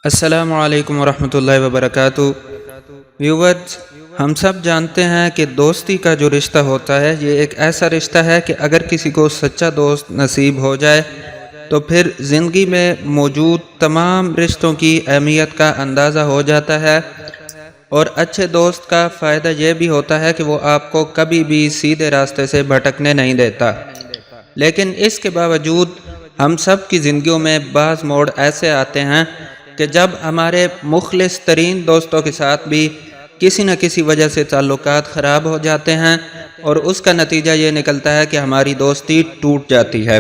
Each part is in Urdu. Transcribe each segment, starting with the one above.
السلام علیکم ورحمۃ اللہ وبرکاتہ۔ ویورز، ہم سب جانتے ہیں کہ دوستی کا جو رشتہ ہوتا ہے یہ ایک ایسا رشتہ ہے کہ اگر کسی کو سچا دوست نصیب ہو جائے تو پھر زندگی میں موجود تمام رشتوں کی اہمیت کا اندازہ ہو جاتا ہے۔ اور اچھے دوست کا فائدہ یہ بھی ہوتا ہے کہ وہ آپ کو کبھی بھی سیدھے راستے سے بھٹکنے نہیں دیتا۔ لیکن اس کے باوجود ہم سب کی زندگیوں میں بعض موڑ ایسے آتے ہیں کہ جب ہمارے مخلص ترین دوستوں کے ساتھ بھی کسی نہ کسی وجہ سے تعلقات خراب ہو جاتے ہیں اور اس کا نتیجہ یہ نکلتا ہے کہ ہماری دوستی ٹوٹ جاتی ہے۔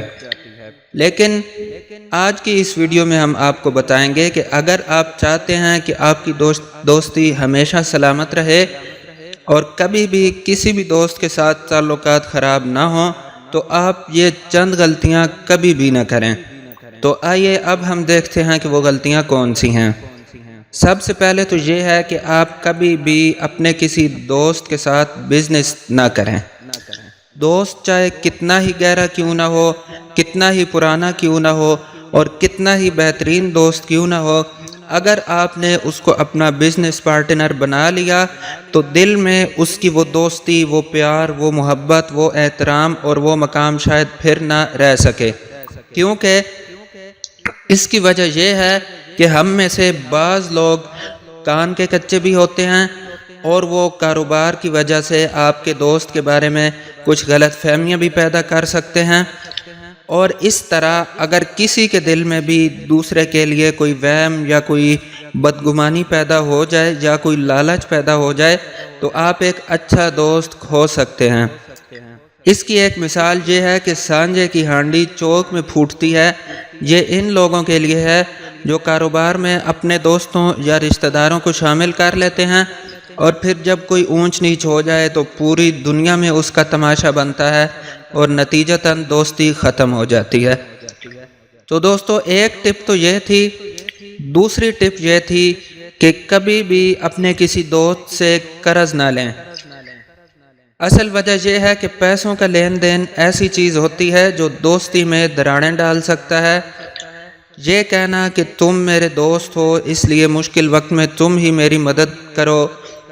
لیکن آج کی اس ویڈیو میں ہم آپ کو بتائیں گے کہ اگر آپ چاہتے ہیں کہ آپ کی دوستی ہمیشہ سلامت رہے اور کبھی بھی کسی بھی دوست کے ساتھ تعلقات خراب نہ ہوں تو آپ یہ چند غلطیاں کبھی بھی نہ کریں۔ تو آئیے اب ہم دیکھتے ہیں کہ وہ غلطیاں کون سی ہیں۔ سب سے پہلے تو یہ ہے کہ آپ کبھی بھی اپنے کسی دوست کے ساتھ بزنس نہ کریں۔ دوست چاہے کتنا ہی گہرا کیوں نہ ہو، کتنا ہی پرانا کیوں نہ ہو اور کتنا ہی بہترین دوست کیوں نہ ہو، اگر آپ نے اس کو اپنا بزنس پارٹنر بنا لیا تو دل میں اس کی وہ دوستی، وہ پیار، وہ محبت، وہ احترام اور وہ مقام شاید پھر نہ رہ سکے۔ کیونکہ اس کی وجہ یہ ہے کہ ہم میں سے بعض لوگ کان کے کچے بھی ہوتے ہیں اور وہ کاروبار کی وجہ سے آپ کے دوست کے بارے میں کچھ غلط فہمیاں بھی پیدا کر سکتے ہیں، اور اس طرح اگر کسی کے دل میں بھی دوسرے کے لیے کوئی وہم یا کوئی بدگمانی پیدا ہو جائے یا کوئی لالچ پیدا ہو جائے تو آپ ایک اچھا دوست کھو سکتے ہیں۔ اس کی ایک مثال یہ ہے کہ سانجے کی ہانڈی چوک میں پھوٹتی ہے۔ یہ ان لوگوں کے لیے ہے جو کاروبار میں اپنے دوستوں یا رشتہ داروں کو شامل کر لیتے ہیں اور پھر جب کوئی اونچ نیچ ہو جائے تو پوری دنیا میں اس کا تماشا بنتا ہے اور نتیجتاً دوستی ختم ہو جاتی ہے۔ تو دوستو، ایک ٹپ تو یہ تھی۔ دوسری ٹپ یہ تھی کہ کبھی بھی اپنے کسی دوست سے قرض نہ لیں۔ اصل وجہ یہ ہے کہ پیسوں کا لین دین ایسی چیز ہوتی ہے جو دوستی میں دراڑیں ڈال سکتا ہے۔ یہ کہنا کہ تم میرے دوست ہو اس لیے مشکل وقت میں تم ہی میری مدد کرو،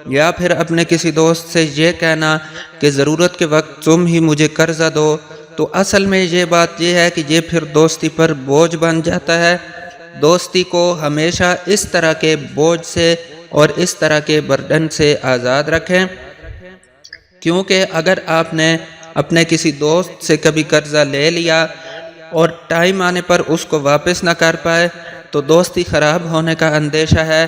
یا پھر اپنے کسی دوست سے یہ کہنا کہ ضرورت کے وقت تم ہی مجھے قرضہ دو، تو اصل میں یہ بات یہ ہے کہ یہ پھر دوستی پر بوجھ بن جاتا ہے۔ دوستی کو ہمیشہ اس طرح کے بوجھ سے اور اس طرح کے برڈن سے آزاد رکھیں، کیونکہ اگر آپ نے اپنے کسی دوست سے کبھی قرضہ لے لیا اور ٹائم آنے پر اس کو واپس نہ کر پائے تو دوستی خراب ہونے کا اندیشہ ہے۔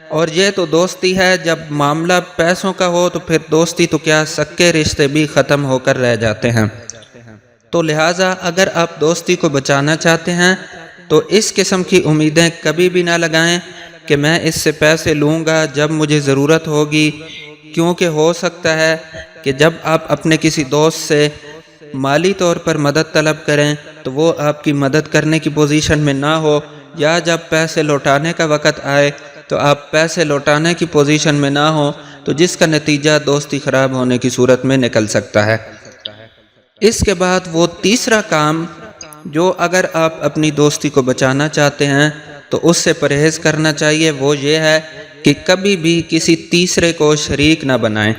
اور یہ تو دوستی ہے، جب معاملہ پیسوں کا ہو تو پھر دوستی تو کیا، سکے رشتے بھی ختم ہو کر رہ جاتے ہیں۔ تو لہٰذا اگر آپ دوستی کو بچانا چاہتے ہیں تو اس قسم کی امیدیں کبھی بھی نہ لگائیں کہ میں اس سے پیسے لوں گا جب مجھے ضرورت ہوگی، کیونکہ ہو سکتا ہے کہ جب آپ اپنے کسی دوست سے مالی طور پر مدد طلب کریں تو وہ آپ کی مدد کرنے کی پوزیشن میں نہ ہو، یا جب پیسے لوٹانے کا وقت آئے تو آپ پیسے لوٹانے کی پوزیشن میں نہ ہو، تو جس کا نتیجہ دوستی خراب ہونے کی صورت میں نکل سکتا ہے۔ اس کے بعد وہ تیسرا کام جو اگر آپ اپنی دوستی کو بچانا چاہتے ہیں تو اس سے پرہیز کرنا چاہیے، وہ یہ ہے کہ کبھی بھی کسی تیسرے کو شریک نہ بنائیں۔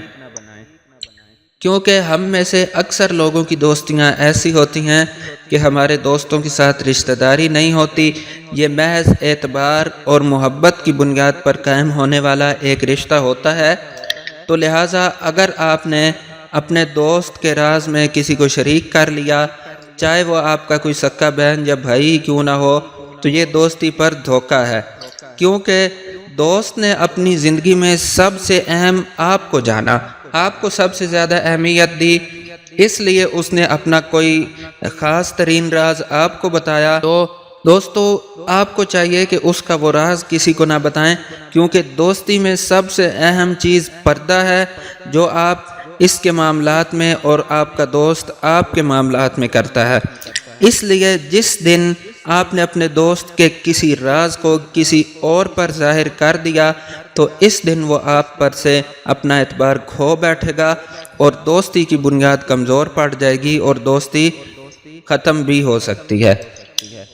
کیونکہ ہم میں سے اکثر لوگوں کی دوستیاں ایسی ہوتی ہیں کہ ہمارے دوستوں کے ساتھ رشتہ داری نہیں ہوتی، یہ محض اعتبار اور محبت کی بنیاد پر قائم ہونے والا ایک رشتہ ہوتا ہے۔ تو لہٰذا اگر آپ نے اپنے دوست کے راز میں کسی کو شریک کر لیا، چاہے وہ آپ کا کوئی سکا بہن یا بھائی کیوں نہ ہو، تو یہ دوستی پر دھوکہ ہے۔ کیونکہ دوست نے اپنی زندگی میں سب سے اہم آپ کو جانا، آپ کو سب سے زیادہ اہمیت دی، اس لیے اس نے اپنا کوئی خاص ترین راز آپ کو بتایا۔ تو دوستو، آپ کو چاہیے کہ اس کا وہ راز کسی کو نہ بتائیں، کیونکہ دوستی میں سب سے اہم چیز پردہ ہے جو آپ اس کے معاملات میں اور آپ کا دوست آپ کے معاملات میں کرتا ہے۔ اس لیے جس دن آپ نے اپنے دوست کے کسی راز کو کسی اور پر ظاہر کر دیا تو اس دن وہ آپ پر سے اپنا اعتبار کھو بیٹھے گا اور دوستی کی بنیاد کمزور پڑ جائے گی اور دوستی ختم بھی ہو سکتی ہے۔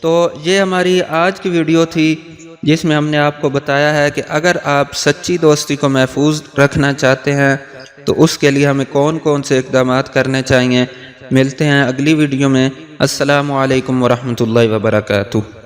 تو یہ ہماری آج کی ویڈیو تھی۔ جس میں ہم نے آپ کو بتایا ہے کہ اگر آپ سچی دوستی کو محفوظ رکھنا چاہتے ہیں تو اس کے لیے ہمیں کون کون سے اقدامات کرنے چاہیے۔ ملتے ہیں اگلی ویڈیو میں۔ السلام علیکم ورحمۃ اللہ وبرکاتہ۔